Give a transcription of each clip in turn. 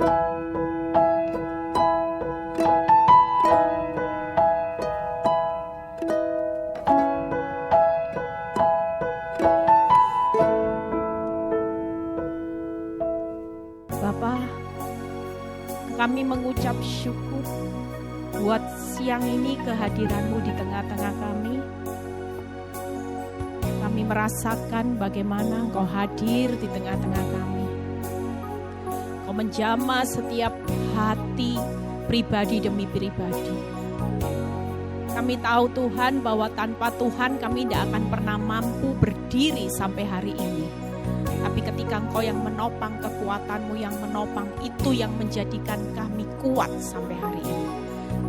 Bapa, kami mengucap syukur buat siang ini kehadiran-Mu di tengah-tengah kami. Kami merasakan bagaimana Engkau hadir di tengah-tengah kami. Engkau menjamah setiap hati pribadi demi pribadi. Kami tahu Tuhan bahwa tanpa Tuhan kami tidak akan pernah mampu berdiri sampai hari ini. Tapi ketika Engkau yang menopang, kekuatan-Mu yang menopang, itu yang menjadikan kami kuat sampai hari ini.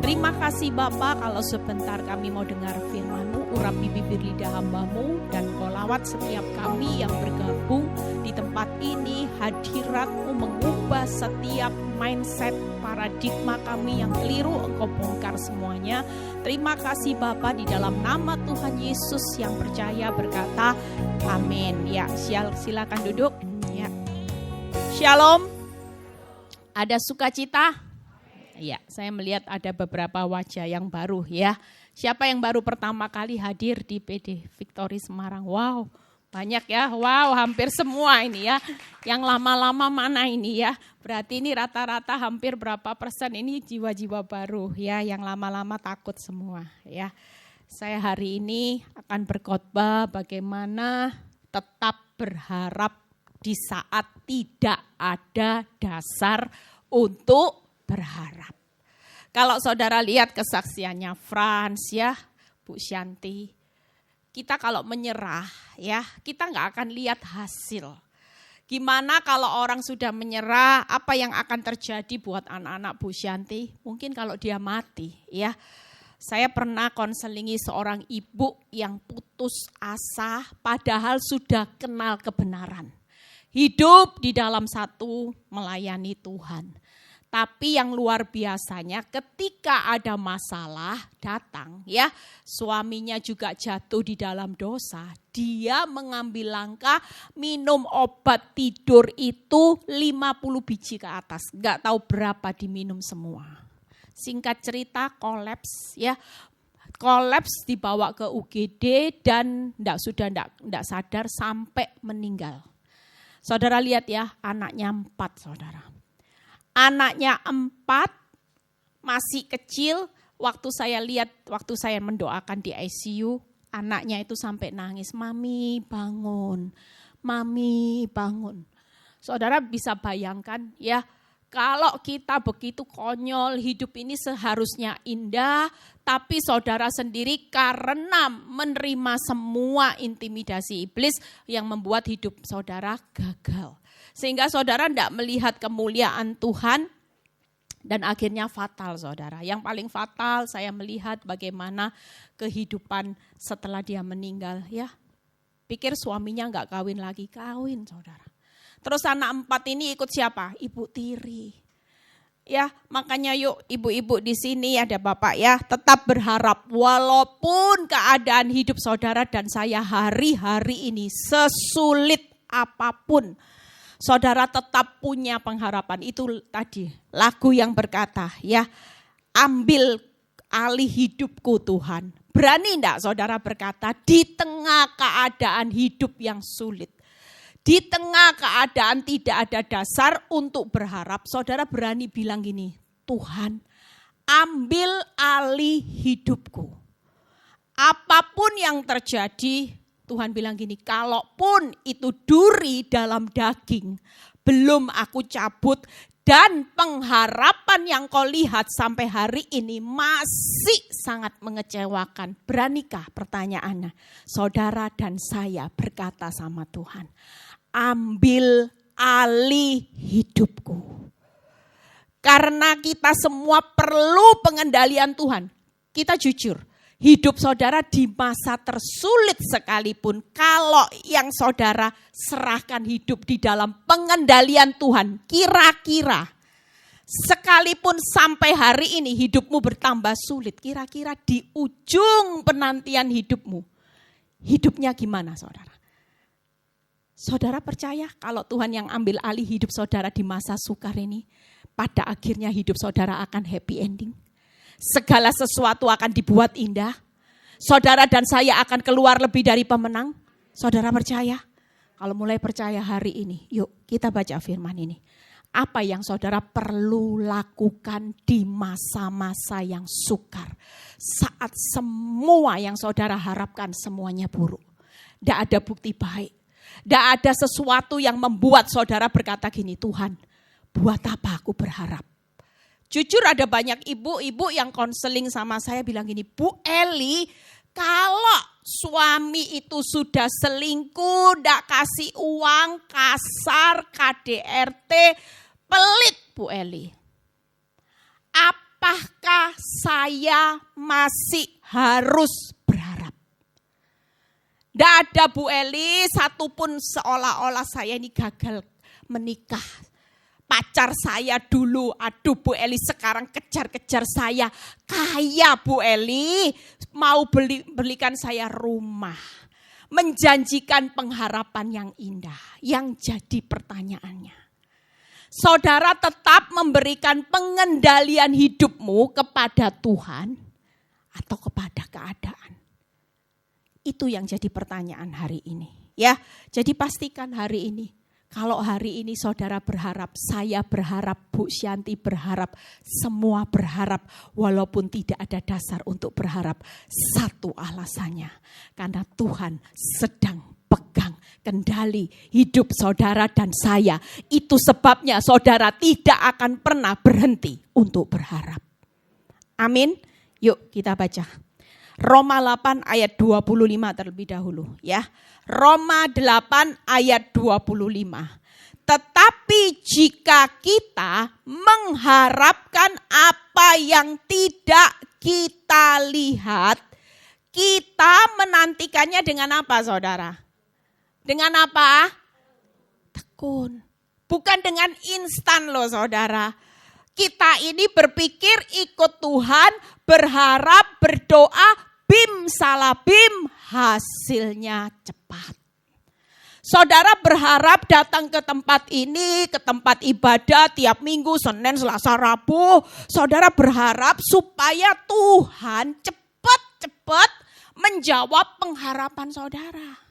Terima kasih Bapa, kalau sebentar kami mau dengar firman-Mu, urapi bibir lidah hamba-Mu, dan Engkau lawat setiap kami yang bergabung di tempat ini. Hadirat-Mu mengubah setiap mindset, paradigma kami yang keliru, Engkau bongkar semuanya. Terima kasih Bapa, di dalam nama Tuhan Yesus yang percaya berkata, amin. Ya, silakan duduk. Ya. Shalom. Ada sukacita? Ya, saya melihat ada beberapa wajah yang baru ya. Siapa yang baru pertama kali hadir di PD Victory Semarang? Wow, banyak ya. Wow, hampir semua ini ya. Yang lama-lama mana ini ya? Berarti ini rata-rata hampir berapa persen ini jiwa-jiwa baru ya. Yang lama-lama takut semua ya. Saya hari ini akan berkhotbah bagaimana tetap berharap di saat tidak ada dasar untuk berharap. Kalau saudara lihat kesaksiannya Frans ya, Bu Shanti, kita kalau menyerah ya, kita nggak akan lihat hasil. Gimana kalau orang sudah menyerah, apa yang akan terjadi buat anak-anak Bu Shanti? Mungkin kalau dia mati ya. Saya pernah konselingi seorang ibu yang putus asa padahal sudah kenal kebenaran. Hidup di dalam satu melayani Tuhan. Tapi yang luar biasanya ketika ada masalah datang ya, suaminya juga jatuh di dalam dosa. Dia mengambil langkah minum obat tidur itu 50 biji ke atas. Enggak tahu berapa diminum semua. Singkat cerita kolaps ya. Kolaps dibawa ke UGD dan enggak sadar sampai meninggal. Saudara lihat ya, anaknya 4 saudara. Anaknya 4 masih kecil, waktu saya mendoakan di ICU, anaknya itu sampai nangis, "Mami bangun, Mami bangun." Saudara bisa bayangkan ya, kalau kita begitu konyol, hidup ini seharusnya indah, tapi saudara sendiri karena menerima semua intimidasi iblis yang membuat hidup saudara gagal. Sehingga saudara tidak melihat kemuliaan Tuhan dan akhirnya fatal saudara. Yang paling fatal saya melihat bagaimana kehidupan setelah dia meninggal ya. Pikir suaminya enggak kawin lagi, kawin saudara. Terus anak 4 ini ikut siapa? Ibu tiri. Ya, makanya yuk ibu-ibu di sini ada Bapak ya, tetap berharap walaupun keadaan hidup saudara dan saya hari-hari ini sesulit apapun, saudara tetap punya pengharapan. Itu tadi lagu yang berkata ya, ambil alih hidupku Tuhan. Berani enggak saudara berkata di tengah keadaan hidup yang sulit? Di tengah keadaan tidak ada dasar untuk berharap, saudara berani bilang gini, Tuhan ambil alih hidupku. Apapun yang terjadi, Tuhan bilang gini, kalaupun itu duri dalam daging, belum aku cabut dan pengharapan yang kau lihat sampai hari ini masih sangat mengecewakan. Beranikah pertanyaannya? Saudara dan saya berkata sama Tuhan, ambil alih hidupku. Karena kita semua perlu pengendalian Tuhan. Kita jujur. Hidup saudara di masa tersulit sekalipun, kalau yang saudara serahkan hidup di dalam pengendalian Tuhan, kira-kira sekalipun sampai hari ini hidupmu bertambah sulit, kira-kira di ujung penantian hidupmu, hidupnya gimana saudara? Saudara percaya kalau Tuhan yang ambil alih hidup saudara di masa sukar ini, pada akhirnya hidup saudara akan happy ending. Segala sesuatu akan dibuat indah. Saudara dan saya akan keluar lebih dari pemenang. Saudara percaya? Kalau mulai percaya hari ini, yuk kita baca firman ini. Apa yang saudara perlu lakukan di masa-masa yang sukar. Saat semua yang saudara harapkan semuanya buruk. Tidak ada bukti baik. Tidak ada sesuatu yang membuat saudara berkata gini, Tuhan, buat apa aku berharap? Jujur ada banyak ibu-ibu yang konseling sama saya bilang gini, Bu Eli, kalau suami itu sudah selingkuh, tidak kasih uang, kasar, KDRT, pelit Bu Eli. Apakah saya masih harus berharap? Tidak ada Bu Eli, satupun seolah-olah saya ini gagal menikah. Pacar saya dulu, aduh Bu Eli sekarang kejar-kejar saya. Kaya Bu Eli, mau belikan saya rumah. Menjanjikan pengharapan yang indah. Yang jadi pertanyaannya. Saudara tetap memberikan pengendalian hidupmu kepada Tuhan atau kepada keadaan? Itu yang jadi pertanyaan hari ini. Ya, jadi pastikan hari ini. Kalau hari ini saudara berharap, saya berharap, Bu Syanti berharap, semua berharap. Walaupun tidak ada dasar untuk berharap. Satu alasannya. Karena Tuhan sedang pegang kendali hidup saudara dan saya. Itu sebabnya saudara tidak akan pernah berhenti untuk berharap. Amin. Yuk kita baca. Roma 8 ayat 25 terlebih dahulu ya. Roma 8 ayat 25. Tetapi jika kita mengharapkan apa yang tidak kita lihat, kita menantikannya dengan apa saudara? Dengan apa? Tekun. Bukan dengan instan loh saudara. Kita ini berpikir ikut Tuhan, berharap, berdoa, bim salabim, hasilnya cepat. Saudara berharap datang ke tempat ini, ke tempat ibadah tiap minggu, Senin, Selasa, Rabu. Saudara berharap supaya Tuhan cepat-cepat menjawab pengharapan saudara.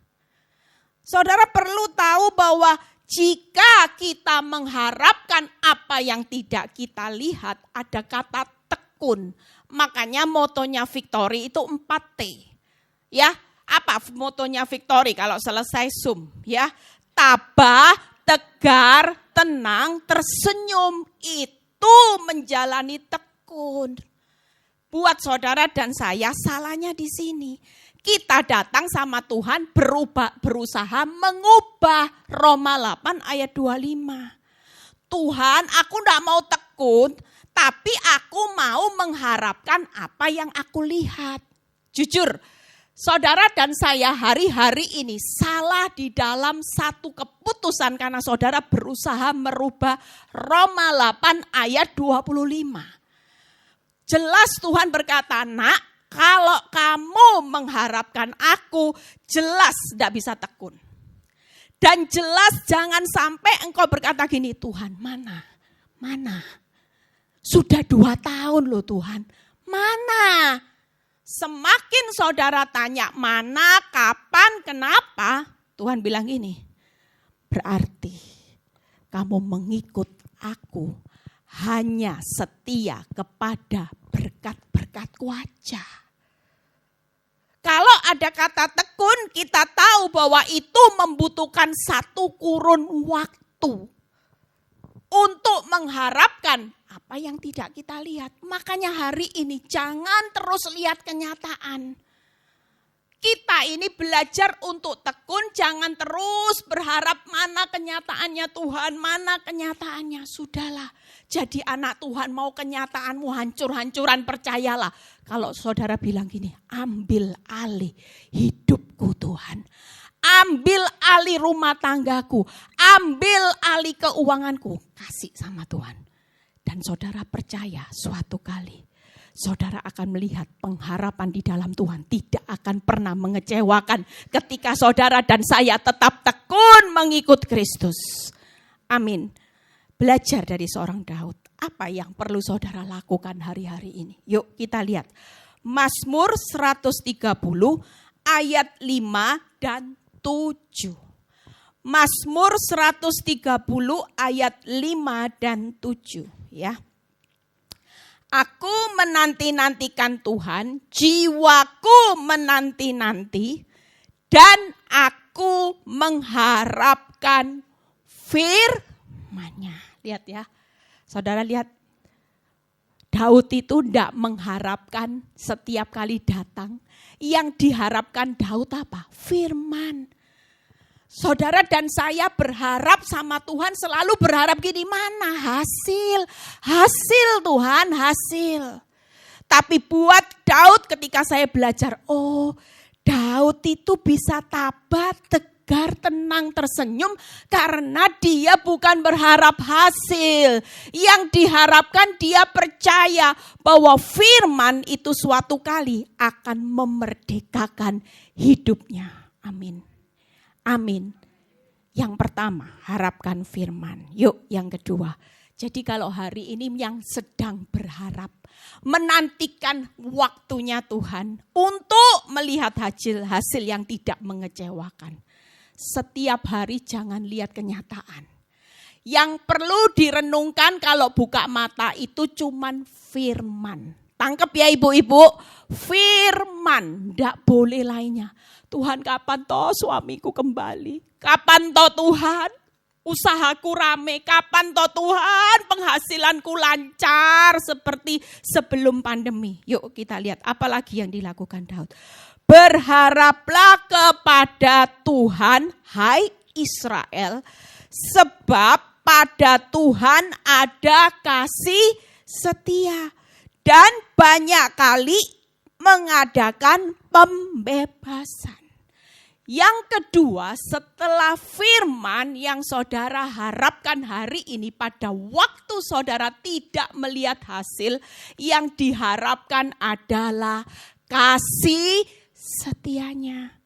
Saudara perlu tahu bahwa jika kita mengharapkan apa yang tidak kita lihat, ada kata tekun. Makanya motonya Victory itu 4T. Ya, apa motonya Victory kalau selesai Zoom? Ya, tabah, tegar, tenang, tersenyum. Itu menjalani tekun. Buat saudara dan saya salahnya di sini. Kita datang sama Tuhan berusaha mengubah Roma 8 ayat 25. Tuhan, aku tidak mau tekun, tapi aku mau mengharapkan apa yang aku lihat. Jujur, saudara dan saya hari-hari ini salah di dalam satu keputusan karena saudara berusaha merubah Roma 8 ayat 25. Jelas Tuhan berkata, nak, kalau kamu mengharapkan aku, jelas tidak bisa tekun. Dan jelas jangan sampai engkau berkata gini, Tuhan mana? Sudah 2 tahun loh Tuhan, mana? Semakin saudara tanya mana, kapan, kenapa, Tuhan bilang gini, berarti kamu mengikut aku hanya setia kepada berkat-berkatku aja. Kalau ada kata tekun, kita tahu bahwa itu membutuhkan satu kurun waktu untuk mengharapkan apa yang tidak kita lihat. Makanya hari ini jangan terus lihat kenyataan. Kita ini belajar untuk tekun, jangan terus berharap mana kenyataannya Tuhan, mana kenyataannya. Sudahlah, jadi anak Tuhan mau kenyataanmu hancur-hancuran, percayalah. Kalau saudara bilang gini, ambil alih hidupku Tuhan. Ambil alih rumah tanggaku, ambil alih keuanganku, kasih sama Tuhan. Dan saudara percaya suatu kali, saudara akan melihat pengharapan di dalam Tuhan tidak akan pernah mengecewakan ketika saudara dan saya tetap tekun mengikut Kristus. Amin. belajar dari seorang Daud. Apa yang perlu saudara lakukan hari-hari ini? Yuk kita lihat. Mazmur 130 ayat 5 dan 7. Mazmur 130 ayat 5 dan 7 ya. Aku menanti-nantikan Tuhan, jiwaku menanti-nanti, dan aku mengharapkan firman-Nya. Lihat ya, saudara lihat. Daud itu tidak mengharapkan setiap kali datang. Yang diharapkan Daud apa? Firman. Saudara dan saya berharap sama Tuhan, selalu berharap gini, mana hasil? Hasil Tuhan, hasil. Tapi buat Daud ketika saya belajar, oh Daud itu bisa tabah, tegar, tenang, tersenyum karena dia bukan berharap hasil. Yang diharapkan dia percaya bahwa firman itu suatu kali akan memerdekakan hidupnya. Amin. Amin. Yang pertama, harapkan firman. Yuk, yang kedua. Jadi kalau hari ini yang sedang berharap, menantikan waktunya Tuhan untuk melihat hasil yang tidak mengecewakan. Setiap hari jangan lihat kenyataan. Yang perlu direnungkan kalau buka mata itu cuman firman. Tangkep ya ibu-ibu, firman, tidak boleh lainnya. Tuhan kapan toh suamiku kembali? Kapan toh Tuhan usahaku rame? Kapan toh Tuhan penghasilanku lancar seperti sebelum pandemi? Yuk kita lihat apalagi yang dilakukan Daud. Berharaplah kepada Tuhan, hai Israel, sebab pada Tuhan ada kasih setia dan banyak kali mengadakan pembebasan. Yang kedua, setelah firman yang saudara harapkan hari ini pada waktu saudara tidak melihat hasil, yang diharapkan adalah kasih setianya.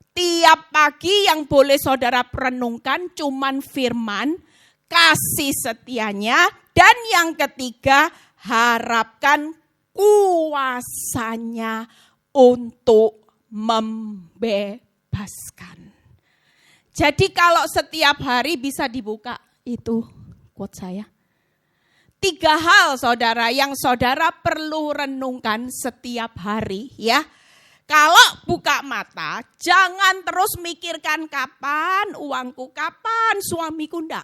Tiap pagi yang boleh saudara perenungkan cuman firman, kasih setianya, dan yang ketiga harapkan kuasanya untuk membebaskan. Jadi kalau setiap hari bisa dibuka, itu quote saya. 3 hal saudara yang saudara perlu renungkan setiap hari ya. Kalau buka mata, jangan terus mikirkan kapan uangku, kapan suamiku, enggak.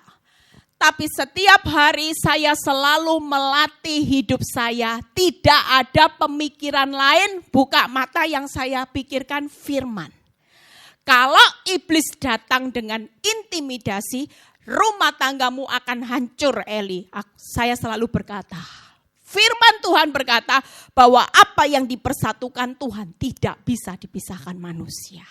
Tapi setiap hari saya selalu melatih hidup saya. Tidak ada pemikiran lain, buka mata yang saya pikirkan firman. Kalau iblis datang dengan intimidasi, rumah tanggamu akan hancur Eli. Saya selalu berkata, firman Tuhan berkata bahwa apa yang dipersatukan Tuhan tidak bisa dipisahkan manusia.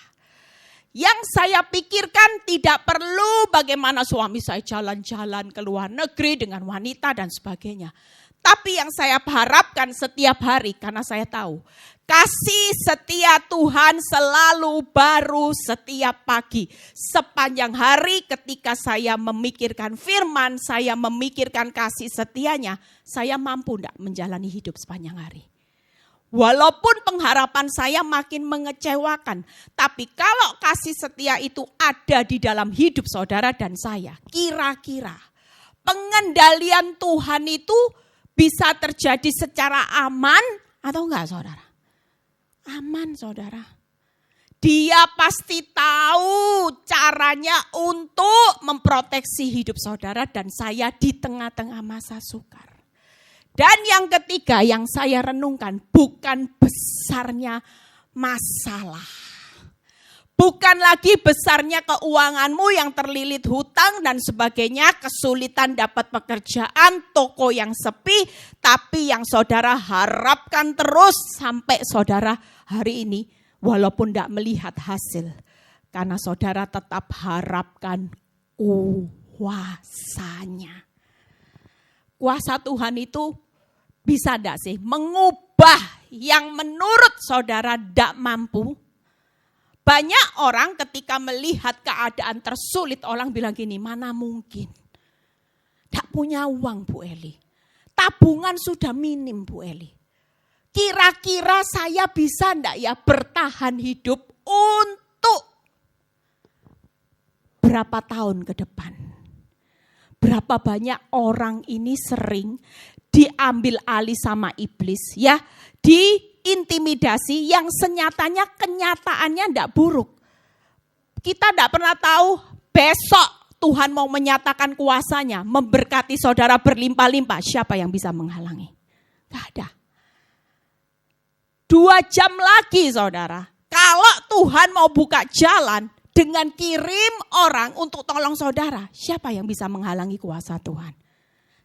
Yang saya pikirkan tidak perlu bagaimana suami saya jalan-jalan ke luar negeri dengan wanita dan sebagainya. Tapi yang saya harapkan setiap hari karena saya tahu kasih setia Tuhan selalu baru setiap pagi. Sepanjang hari ketika saya memikirkan firman, saya memikirkan kasih setianya, saya mampu tidak menjalani hidup sepanjang hari. Walaupun pengharapan saya makin mengecewakan, tapi kalau kasih setia itu ada di dalam hidup saudara dan saya, kira-kira pengendalian Tuhan itu bisa terjadi secara aman atau enggak saudara? Aman saudara. Dia pasti tahu caranya untuk memproteksi hidup saudara dan saya di tengah-tengah masa sukar. Dan yang ketiga yang saya renungkan bukan besarnya masalah. Bukan lagi besarnya keuanganmu yang terlilit hutang dan sebagainya, kesulitan dapat pekerjaan, toko yang sepi, tapi yang saudara harapkan terus sampai saudara hari ini walaupun tidak melihat hasil. Karena saudara tetap harapkan kuasanya. Kuasa Tuhan itu bisa tidak sih mengubah yang menurut saudara tidak mampu? Banyak orang ketika melihat keadaan tersulit, orang bilang gini, mana mungkin. Tidak punya uang Bu Eli. Tabungan sudah minim Bu Eli. Kira-kira saya bisa enggak ya bertahan hidup untuk berapa tahun ke depan? Berapa banyak orang ini sering diambil alih sama iblis ya, diintimidasi yang kenyataannya enggak buruk. Kita enggak pernah tahu besok Tuhan mau menyatakan kuasanya, memberkati saudara berlimpah-limpah. Siapa yang bisa menghalangi? Enggak ada. 2 jam lagi saudara, kalau Tuhan mau buka jalan dengan kirim orang untuk tolong saudara, siapa yang bisa menghalangi kuasa Tuhan?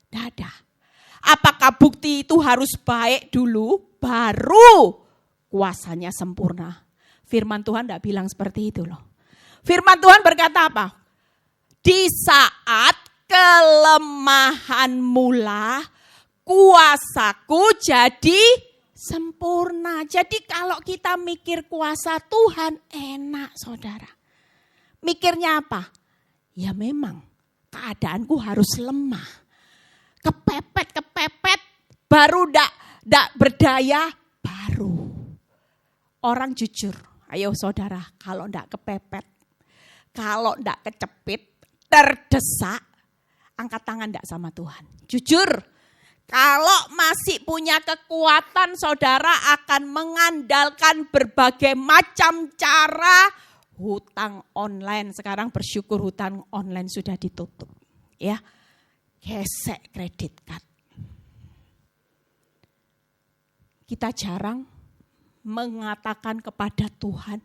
Tidak ada. Apakah bukti itu harus baik dulu, baru kuasanya sempurna? Firman Tuhan tidak bilang seperti itu loh. Firman Tuhan berkata apa? Di saat kelemahanmu lah, kuasaku jadi sempurna. Jadi kalau kita mikir kuasa Tuhan enak saudara. Mikirnya apa? Ya memang keadaanku harus lemah. Kepepet, baru ndak berdaya, baru. Orang jujur, ayo saudara, kalau ndak kepepet, kalau ndak kecepit, terdesak, angkat tangan ndak sama Tuhan. Jujur, kalau masih punya kekuatan, saudara akan mengandalkan berbagai macam cara. Hutang online, sekarang bersyukur hutang online sudah ditutup. Ya, gesek kredit card. Kita jarang mengatakan kepada Tuhan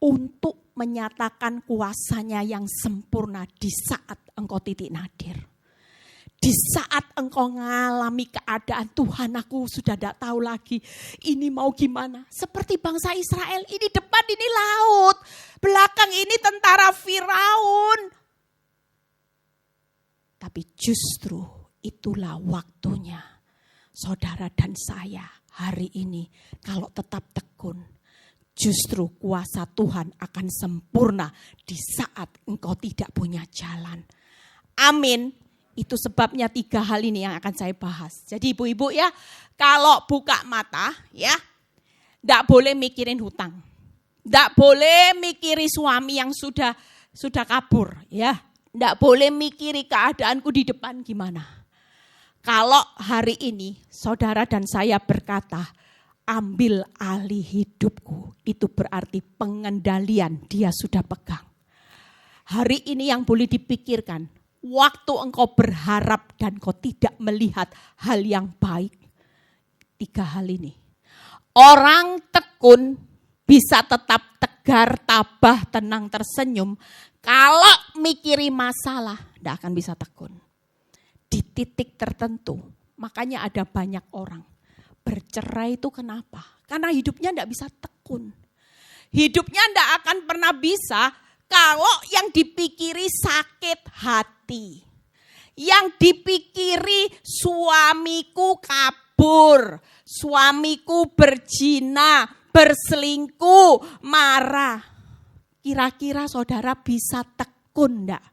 untuk menyatakan kuasanya yang sempurna di saat engkau titik nadir. Di saat engkau mengalami keadaan, Tuhan aku sudah tidak tahu lagi ini mau gimana. Seperti bangsa Israel, ini depan ini laut, belakang ini tentara Firaun. Tapi justru itulah waktunya saudara dan saya hari ini kalau tetap tekun. Justru kuasa Tuhan akan sempurna di saat engkau tidak punya jalan. Amin. Itu sebabnya 3 hal ini yang akan saya bahas. Jadi ibu-ibu ya, kalau buka mata ya, enggak boleh mikirin hutang. Enggak boleh mikiri suami yang sudah kabur ya. Enggak boleh mikiri keadaanku di depan gimana. Kalau hari ini saudara dan saya berkata, ambil alih hidupku, itu berarti pengendalian dia sudah pegang. Hari ini yang boleh dipikirkan, waktu engkau berharap dan kau tidak melihat hal yang baik. 3 hal ini. Orang tekun bisa tetap tegar, tabah, tenang, tersenyum. Kalau mikiri masalah, tidak akan bisa tekun. Di titik tertentu, makanya ada banyak orang bercerai itu kenapa? Karena hidupnya tidak bisa tekun. Hidupnya tidak akan pernah bisa kalau yang dipikiri sakit hati. Yang dipikiri suamiku kabur, suamiku berzina, berselingkuh, marah. Kira-kira saudara bisa tekun enggak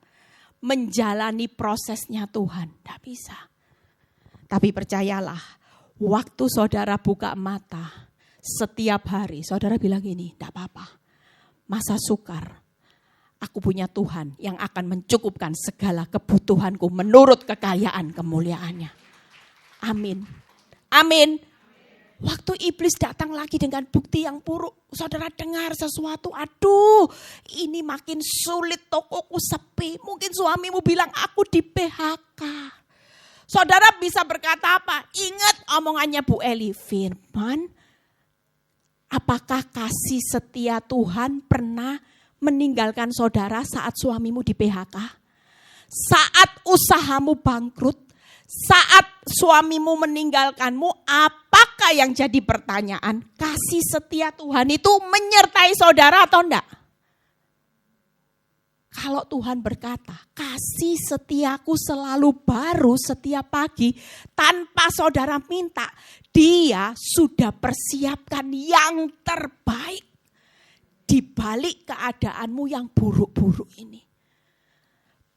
menjalani prosesnya Tuhan? Enggak bisa. Tapi percayalah, waktu saudara buka mata setiap hari, saudara bilang gini, enggak apa-apa. Masa sukar. Aku punya Tuhan yang akan mencukupkan segala kebutuhanku menurut kekayaan kemuliaannya. Amin. Amin. Waktu iblis datang lagi dengan bukti yang buruk, saudara dengar sesuatu, aduh ini makin sulit, tokoku sepi. Mungkin suamimu bilang aku di PHK. Saudara bisa berkata apa? Ingat omongannya Bu Eli, firman, apakah kasih setia Tuhan pernah meninggalkan saudara saat suamimu di PHK? Saat usahamu bangkrut? Saat suamimu meninggalkanmu, apakah yang jadi pertanyaan? Kasih setia Tuhan itu menyertai saudara atau enggak? Kalau Tuhan berkata, kasih setiaku selalu baru setiap pagi, tanpa saudara minta, dia sudah persiapkan yang terbaik di balik keadaanmu yang buruk-buruk ini.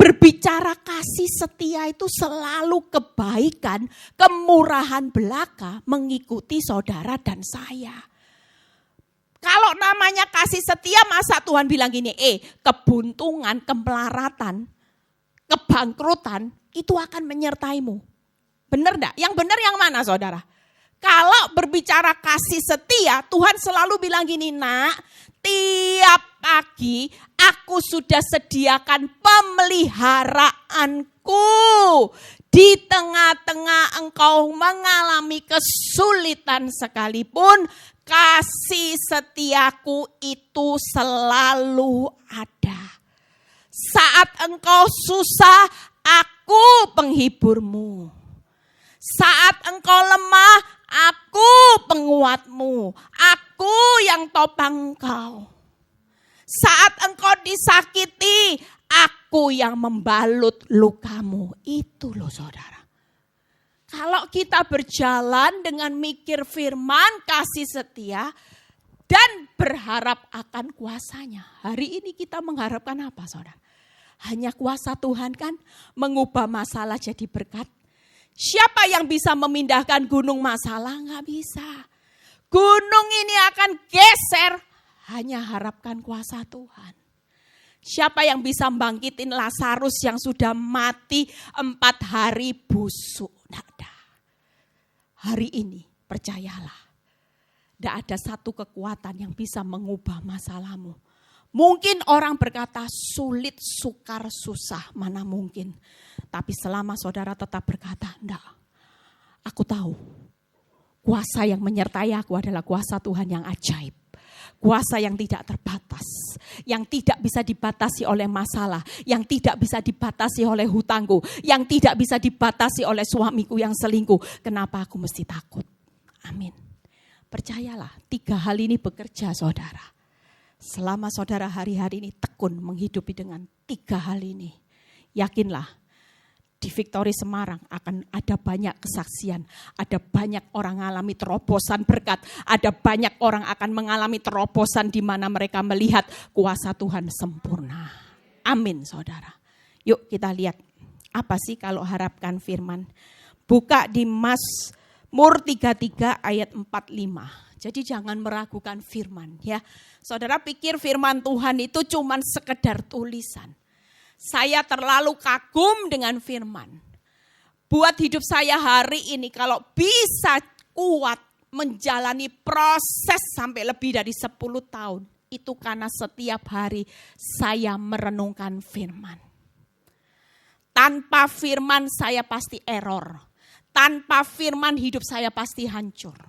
Berbicara kasih setia itu selalu kebaikan, kemurahan belaka mengikuti saudara dan saya. Kalau namanya kasih setia, masa Tuhan bilang gini, kebuntungan, kemelaratan, kebangkrutan itu akan menyertaimu. Benar enggak? Yang benar yang mana saudara? Kalau berbicara kasih setia, Tuhan selalu bilang gini, nak, tiap pagi aku sudah sediakan pemeliharaanku. Di tengah-tengah engkau mengalami kesulitan sekalipun, kasih setiaku itu selalu ada. Saat engkau susah, aku penghiburmu. Saat engkau lemah, aku penguatmu. Aku yang topang engkau. Saat engkau disakiti, aku yang membalut lukamu. Itu loh saudara. Kalau kita berjalan dengan mikir firman kasih setia dan berharap akan kuasanya. Hari ini kita mengharapkan apa saudara? Hanya kuasa Tuhan kan mengubah masalah jadi berkat. Siapa yang bisa memindahkan gunung masalah? Nggak bisa. Gunung ini akan geser, hanya harapkan kuasa Tuhan. Siapa yang bisa bangkitin Lazarus yang sudah mati 4 hari busuk? Nggak ada. Hari ini percayalah, nggak ada satu kekuatan yang bisa mengubah masalahmu. Mungkin orang berkata sulit, sukar, susah, mana mungkin. Tapi selama saudara tetap berkata, enggak, aku tahu kuasa yang menyertai aku adalah kuasa Tuhan yang ajaib. Kuasa yang tidak terbatas, yang tidak bisa dibatasi oleh masalah, yang tidak bisa dibatasi oleh hutangku, yang tidak bisa dibatasi oleh suamiku yang selingkuh. Kenapa aku mesti takut? Amin. Percayalah, 3 hal ini bekerja saudara. Selama saudara hari-hari ini tekun menghidupi dengan 3 hal ini, yakinlah di Victory Semarang akan ada banyak kesaksian, ada banyak orang mengalami terobosan berkat, ada banyak orang akan mengalami terobosan di mana mereka melihat kuasa Tuhan sempurna. Amin saudara. Yuk kita lihat apa sih kalau harapkan firman. Buka di Mazmur 33 ayat 45. Jadi jangan meragukan firman ya. Saudara pikir firman Tuhan itu cuma sekedar tulisan. Saya terlalu kagum dengan firman. Buat hidup saya hari ini kalau bisa kuat menjalani proses sampai lebih dari 10 tahun. Itu karena setiap hari saya merenungkan firman. Tanpa firman saya pasti error. Tanpa firman hidup saya pasti hancur.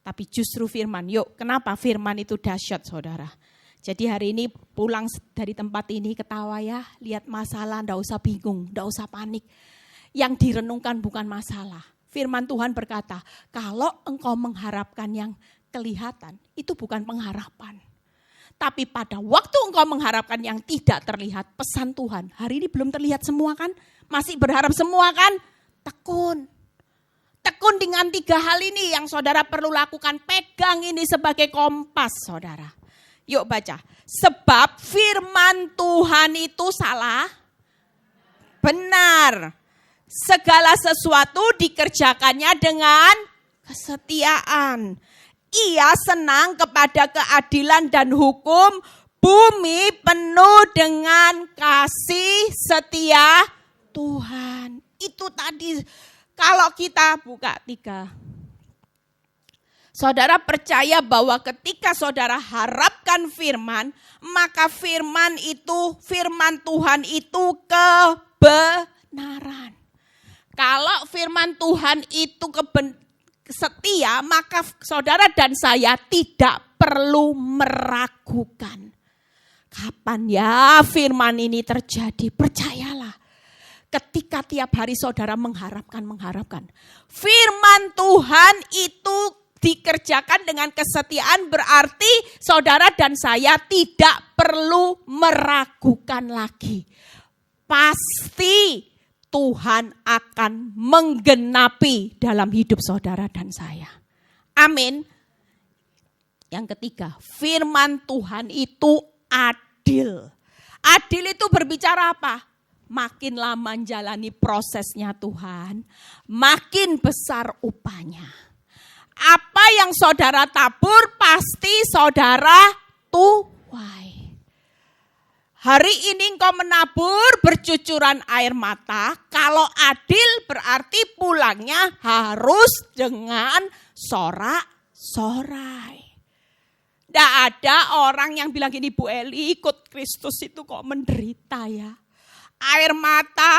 Tapi justru firman, yuk kenapa firman itu dahsyat saudara. Jadi hari ini pulang dari tempat ini ketawa ya, lihat masalah, enggak usah bingung, enggak usah panik. Yang direnungkan bukan masalah. Firman Tuhan berkata, kalau engkau mengharapkan yang kelihatan, itu bukan pengharapan. Tapi pada waktu engkau mengharapkan yang tidak terlihat, pesan Tuhan, hari ini belum terlihat semua kan? Masih berharap semua kan? Tekun. Tekun dengan 3 hal ini yang saudara perlu lakukan. Pegang ini sebagai kompas saudara. Yuk baca. Sebab firman Tuhan itu salah? Benar. Segala sesuatu dikerjakannya dengan kesetiaan. Ia senang kepada keadilan dan hukum. Bumi penuh dengan kasih setia Tuhan. Itu tadi. Kalau kita buka 3. Saudara percaya bahwa ketika saudara harapkan firman, maka firman Tuhan itu kebenaran. Kalau firman Tuhan itu setia, maka saudara dan saya tidak perlu meragukan. Kapan ya firman ini terjadi? Percayalah. Ketika tiap hari saudara mengharapkan. Firman Tuhan itu dikerjakan dengan kesetiaan berarti saudara dan saya tidak perlu meragukan lagi. Pasti Tuhan akan menggenapi dalam hidup saudara dan saya. Amin. Yang ketiga, firman Tuhan itu adil. Adil itu berbicara apa? makin lama menjalani prosesnya Tuhan, makin besar upahnya. Apa yang saudara tabur pasti saudara tuai. Hari ini engkau menabur bercucuran air mata, kalau adil berarti pulangnya harus dengan sorak-sorai. Tidak ada orang yang bilang gini, Bu Eli ikut Kristus itu kok menderita ya. Air mata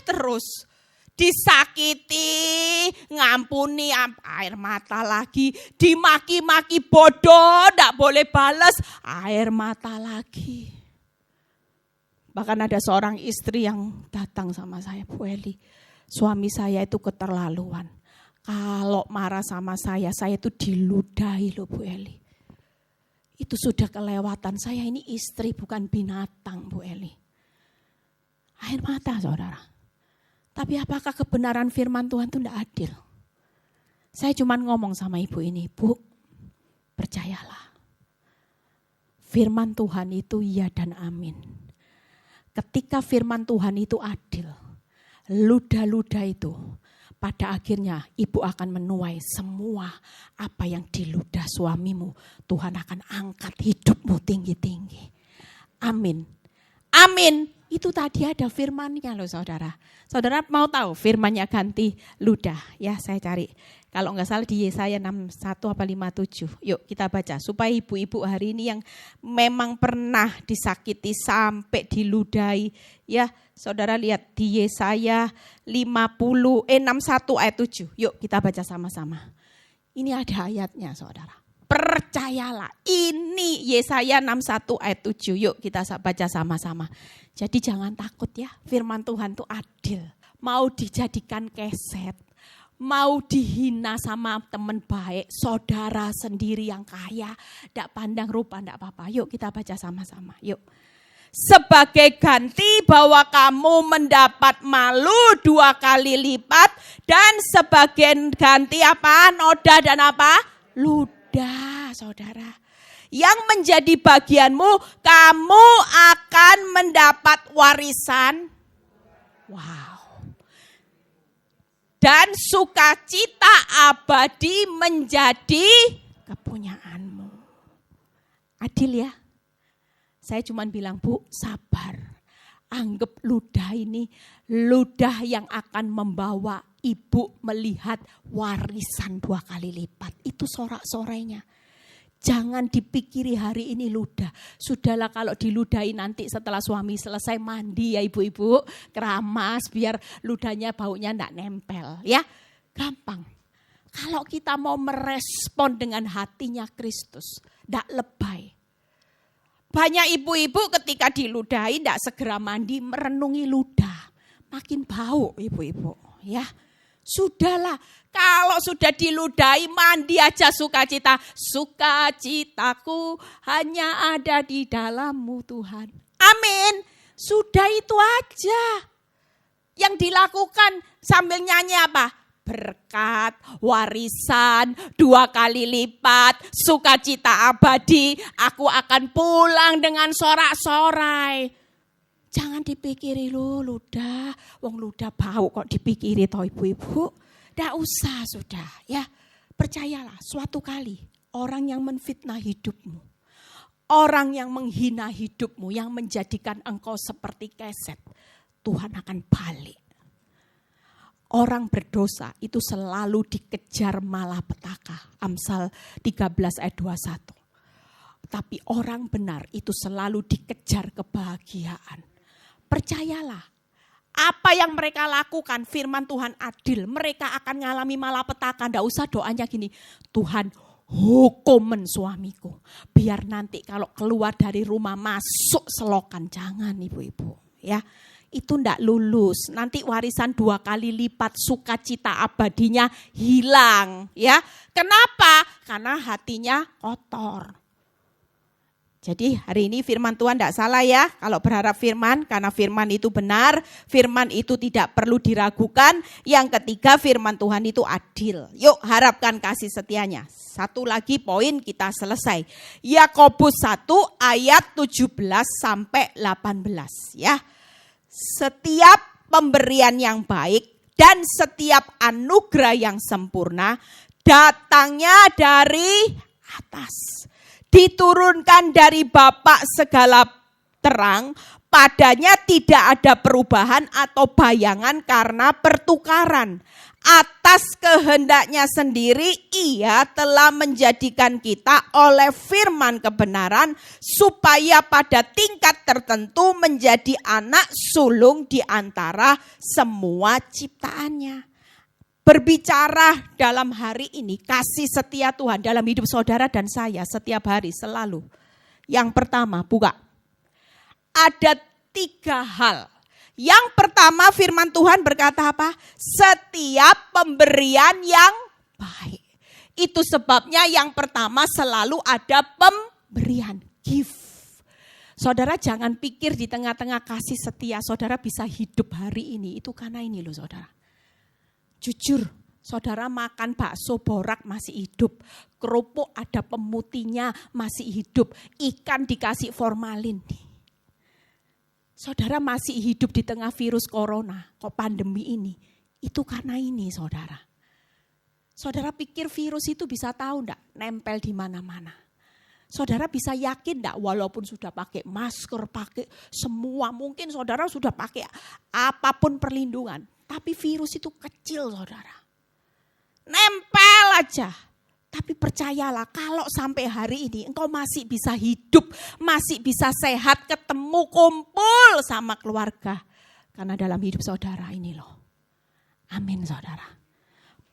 terus, disakiti, ngampuni air mata lagi, dimaki-maki bodoh, tidak boleh balas, air mata lagi. Bahkan ada seorang istri yang datang sama saya, Bu Eli, suami saya itu keterlaluan. Kalau marah sama saya itu diludahi loh Bu Eli. Itu sudah kelewatan. Saya ini istri bukan binatang Bu Eli. Air mata saudara. Tapi apakah kebenaran firman Tuhan itu tidak adil? Saya cuma ngomong sama ibu ini, Bu, percayalah. Firman Tuhan itu iya dan amin. Ketika firman Tuhan itu adil, ludah-ludah itu, pada akhirnya ibu akan menuai semua apa yang diludah suamimu. Tuhan akan angkat hidupmu tinggi-tinggi. Amin. Amin. Itu tadi ada firmannya loh saudara. Saudara mau tahu firmannya ganti ludah? Ya saya cari. Kalau enggak salah di Yesaya 61 apa 57. Yuk kita baca supaya ibu-ibu hari ini yang memang pernah disakiti sampai diludahi. Ya saudara lihat di Yesaya 61 ayat 7. Yuk kita baca sama-sama. Ini ada ayatnya saudara. Percayalah, ini Yesaya 61 ayat 7. Yuk kita baca sama-sama. Jadi jangan takut ya, firman Tuhan itu adil. Mau dijadikan keset, mau dihina sama teman baik, saudara sendiri yang kaya, tidak pandang rupa, tidak apa-apa. Yuk kita baca sama-sama, yuk. Sebagai ganti bahwa kamu mendapat malu 2 kali lipat, dan sebagai ganti apa? Noda dan apa? Ludah, saudara. Yang menjadi bagianmu, kamu akan mendapat warisan. Wow. Dan sukacita abadi menjadi kepunyaanmu. Adil ya? Saya cuma bilang, Bu, sabar. Anggap ludah ini ludah yang akan membawa ibu melihat warisan 2 kali lipat. Itu sorak-sorainya. Jangan dipikiri hari ini ludah. Sudahlah kalau diludahi nanti setelah suami selesai mandi ya ibu-ibu. Keramas biar ludahnya baunya enggak nempel. Ya gampang. Kalau kita mau merespon dengan hatinya Kristus. Enggak lebay. Banyak ibu-ibu ketika diludahi enggak segera mandi merenungi ludah. Makin bau ibu-ibu. Ya. Sudahlah, kalau sudah diludahi mandi aja sukacita. Sukacitaku hanya ada di dalam-Mu Tuhan. Amin. Sudah itu aja. Yang dilakukan sambil nyanyi apa? Berkat, warisan, 2 kali lipat, sukacita abadi. Aku akan pulang dengan sorak-sorai. Jangan dipikiri lo ludah, wong ludah bau kok dipikiri toh ibu-ibu. Nggak usah sudah ya. Percayalah suatu kali orang yang menfitnah hidupmu. Orang yang menghina hidupmu, yang menjadikan engkau seperti keset. Tuhan akan balik. Orang berdosa itu selalu dikejar malapetaka. Amsal 13 ayat 21. Tapi orang benar itu selalu dikejar kebahagiaan. Percayalah, apa yang mereka lakukan firman Tuhan adil. Mereka akan mengalami malapetaka. Tidak usah doanya gini, Tuhan hukumen suamiku. Biar nanti kalau keluar dari rumah masuk selokan. Jangan ibu-ibu ya. Itu tidak lulus. Nanti warisan 2 kali lipat sukacita abadinya hilang. Ya, kenapa? Karena hatinya kotor. Jadi hari ini firman Tuhan tidak salah ya. Kalau berharap firman, karena firman itu benar. Firman itu tidak perlu diragukan. Yang ketiga firman Tuhan itu adil. Yuk harapkan kasih setianya. Satu lagi poin kita selesai. Yakobus 1 ayat 17 sampai 18 ya. setiap pemberian yang baik dan setiap anugerah yang sempurna datangnya dari atas. Diturunkan dari Bapa segala terang, padanya tidak ada perubahan atau bayangan karena pertukaran. Atas kehendaknya sendiri ia telah menjadikan kita oleh firman kebenaran supaya pada tingkat tertentu menjadi anak sulung di antara semua ciptaannya. Berbicara dalam hari ini kasih setia Tuhan dalam hidup saudara dan saya setiap hari selalu. Yang pertama, buka. Ada 3 hal. Yang pertama firman Tuhan berkata apa? Setiap pemberian yang baik. Itu sebabnya yang pertama selalu ada pemberian. Give. Saudara jangan pikir di tengah-tengah kasih setia saudara bisa hidup hari ini. Itu karena ini loh saudara. Jujur, saudara makan bakso borak masih hidup. Kerupuk ada pemutihnya masih hidup. Ikan dikasih formalin. Saudara masih hidup di tengah virus corona, kok pandemi ini. Itu karena ini saudara. Saudara pikir virus itu bisa tahu enggak nempel di mana-mana. Saudara bisa yakin enggak walaupun sudah pakai masker, pakai semua. Mungkin saudara sudah pakai apapun perlindungan. Tapi virus itu kecil saudara. Nempel aja. Tapi percayalah kalau sampai hari ini engkau masih bisa hidup, masih bisa sehat, ketemu, kumpul sama keluarga. Karena dalam hidup saudara ini loh. Amin saudara.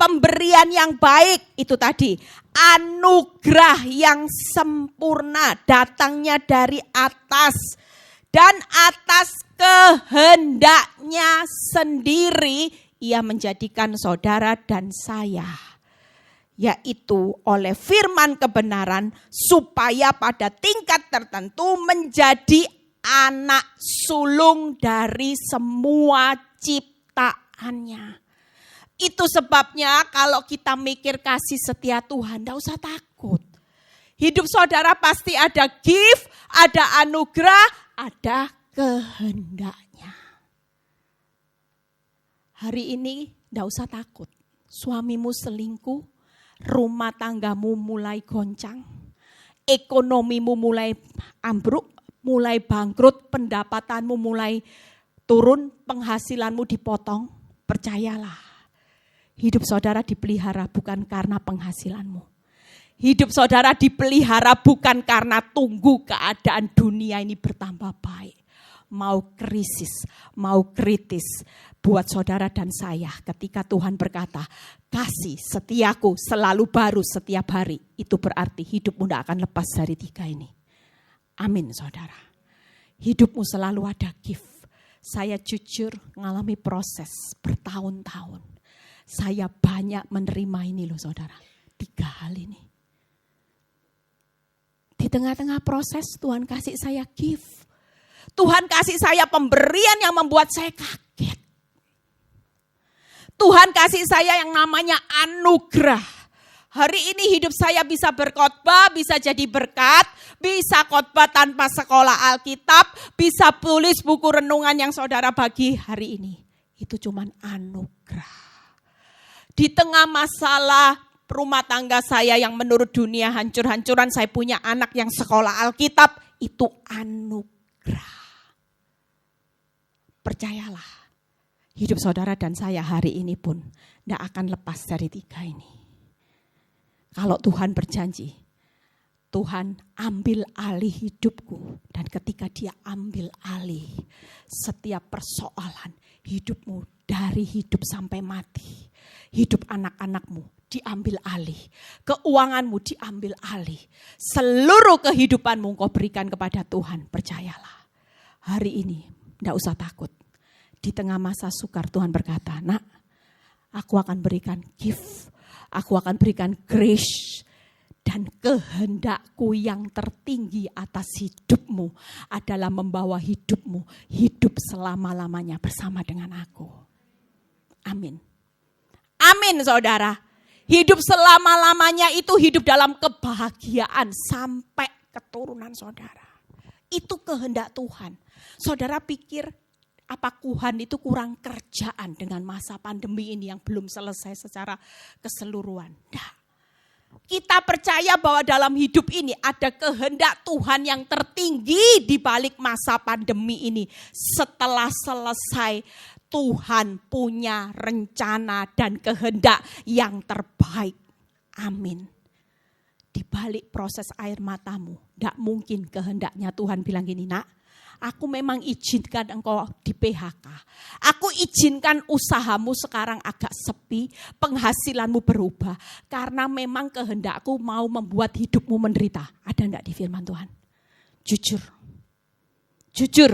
Pemberian yang baik itu tadi. Anugerah yang sempurna datangnya dari atas. Dan atas kehendaknya sendiri ia menjadikan saudara dan saya. Yaitu oleh firman kebenaran supaya pada tingkat tertentu menjadi anak sulung dari semua ciptaannya. Itu sebabnya kalau kita mikir kasih setia Tuhan, tidak usah takut. Hidup saudara pasti ada gift, ada anugerah, ada kehendaknya. Hari ini tidak usah takut, suamimu selingkuh. Rumah tanggamu mulai goncang, ekonomimu mulai ambruk, mulai bangkrut, pendapatanmu mulai turun, penghasilanmu dipotong. Percayalah, hidup saudara dipelihara bukan karena penghasilanmu. Hidup saudara dipelihara bukan karena tunggu keadaan dunia ini bertambah baik. Mau krisis, mau kritis buat saudara dan saya ketika Tuhan berkata, kasih setiaku selalu baru setiap hari. Itu berarti hidupmu tidak akan lepas dari 3 ini. Amin saudara. Hidupmu selalu ada gift. Saya jujur mengalami proses bertahun-tahun. Saya banyak menerima ini loh saudara. 3 hal ini. Di tengah-tengah proses Tuhan kasih saya gift. Tuhan kasih saya pemberian yang membuat saya kaget. Tuhan kasih saya yang namanya anugerah. Hari ini hidup saya bisa berkhotbah, bisa jadi berkat, bisa khotbah tanpa sekolah Alkitab, bisa tulis buku renungan yang saudara bagi hari ini. Itu cuman anugerah. Di tengah masalah rumah tangga saya yang menurut dunia hancur-hancuran, saya punya anak yang sekolah Alkitab, itu anugerah. Percayalah, hidup saudara dan saya hari ini pun tidak akan lepas dari 3 ini. Kalau Tuhan berjanji, Tuhan ambil alih hidupku. Dan ketika dia ambil alih setiap persoalan hidupmu dari hidup sampai mati. Hidup anak-anakmu diambil alih. Keuanganmu diambil alih. Seluruh kehidupanmu kau berikan kepada Tuhan. Percayalah, hari ini tidak usah takut. Di tengah masa sukar Tuhan berkata, nak, aku akan berikan gift. Aku akan berikan grace. Dan kehendakku yang tertinggi atas hidupmu adalah membawa hidupmu hidup selama-lamanya bersama dengan aku. Amin. Amin saudara. Hidup selama-lamanya itu hidup dalam kebahagiaan sampai keturunan saudara. Itu kehendak Tuhan. Saudara pikir Apa Tuhan itu kurang kerjaan dengan masa pandemi ini yang belum selesai secara keseluruhan? Tidak. Kita percaya bahwa dalam hidup ini ada kehendak Tuhan yang tertinggi di balik masa pandemi ini. Setelah selesai, Tuhan punya rencana dan kehendak yang terbaik. Amin. Di balik proses air matamu, tidak mungkin kehendaknya Tuhan bilang gini, nak, aku memang izinkan engkau di PHK. Aku izinkan usahamu sekarang agak sepi, penghasilanmu berubah. Karena memang kehendakku mau membuat hidupmu menderita. Ada enggak di firman Tuhan? Jujur. Jujur.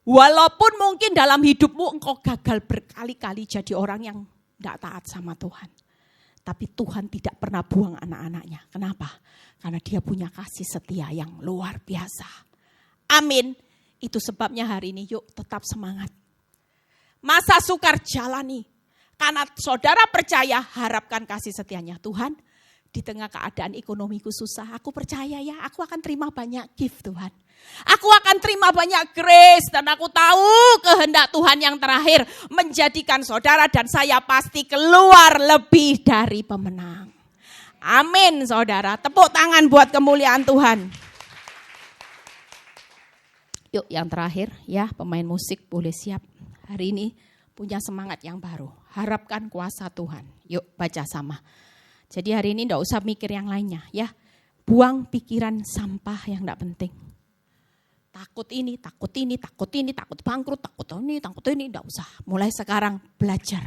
Walaupun mungkin dalam hidupmu engkau gagal berkali-kali jadi orang yang tidak taat sama Tuhan. Tapi Tuhan tidak pernah buang anak-anaknya. Kenapa? Karena dia punya kasih setia yang luar biasa. Amin. Itu sebabnya hari ini yuk tetap semangat. Masa sukar jalani. Karena saudara percaya, harapkan kasih setianya Tuhan. Di tengah keadaan ekonomiku susah, aku percaya ya, aku akan terima banyak gift Tuhan. Aku akan terima banyak grace dan aku tahu kehendak Tuhan yang terakhir menjadikan saudara dan saya pasti keluar lebih dari pemenang. Amin saudara, tepuk tangan buat kemuliaan Tuhan. Yuk yang terakhir ya, pemain musik boleh siap. Hari ini punya semangat yang baru, harapkan kuasa Tuhan. Yuk baca sama. Jadi hari ini enggak usah mikir yang lainnya ya. Buang pikiran sampah yang enggak penting. Takut ini, takut bangkrut, takut ini, enggak usah. Mulai sekarang belajar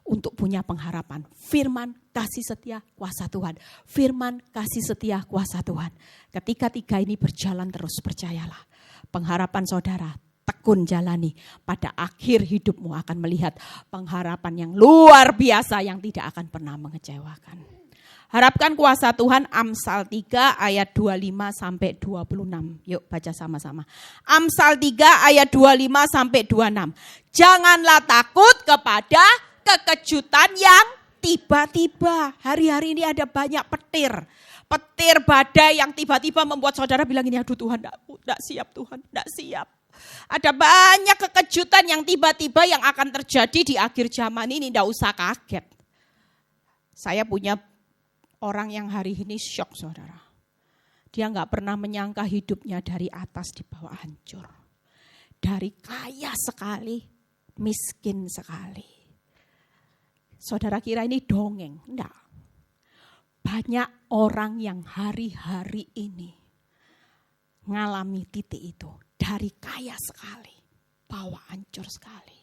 untuk punya pengharapan. Firman, kasih setia, kuasa Tuhan. Firman, kasih setia, kuasa Tuhan. Ketika tiga ini berjalan terus, percayalah. Pengharapan saudara, tekun jalani. Pada akhir hidupmu akan melihat pengharapan yang luar biasa yang tidak akan pernah mengecewakan. Harapkan kuasa Tuhan, Amsal 3 ayat 25 sampai 26. Yuk baca sama-sama. Amsal 3 ayat 25 sampai 26. Janganlah takut kepada kekejutan yang tiba-tiba. Hari-hari ini ada banyak petir badai yang tiba-tiba membuat saudara bilang ini, aduh Tuhan, enggak siap Tuhan, enggak siap. Ada banyak kekejutan yang tiba-tiba yang akan terjadi di akhir zaman ini, enggak usah kaget. Saya punya orang yang hari ini syok saudara. Dia enggak pernah menyangka hidupnya dari atas di bawah hancur. Dari kaya sekali, miskin sekali. Saudara kira ini dongeng? Enggak. Banyak orang yang hari-hari ini ngalami titik itu. Dari kaya sekali, bawah hancur sekali.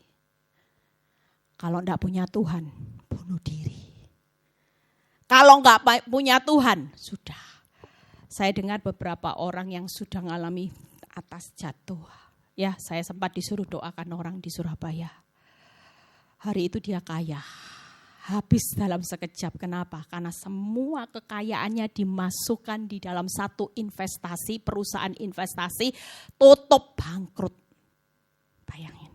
Kalau enggak punya Tuhan, bunuh diri. Kalau enggak punya Tuhan, sudah. Saya dengar beberapa orang yang sudah ngalami atas jatuh. Ya, saya sempat disuruh doakan orang di Surabaya. Hari itu dia kaya. Habis dalam sekejap. Kenapa? Karena semua kekayaannya dimasukkan di dalam satu investasi, perusahaan investasi, tutup bangkrut. Bayangin.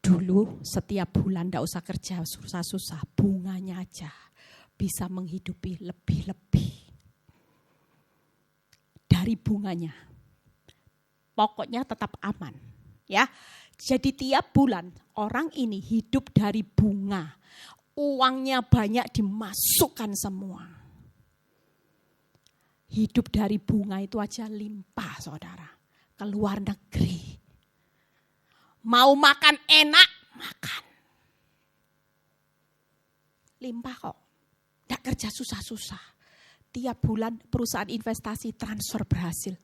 Dulu setiap bulan enggak usah kerja susah-susah, bunganya aja bisa menghidupi lebih-lebih. Dari bunganya. Pokoknya tetap aman, ya. Jadi tiap bulan orang ini hidup dari bunga. Uangnya banyak dimasukkan semua. Hidup dari bunga itu aja limpah saudara. Ke luar negeri. Mau makan enak, makan. Limpah kok. Nggak kerja susah-susah. Tiap bulan perusahaan investasi transfer berhasil.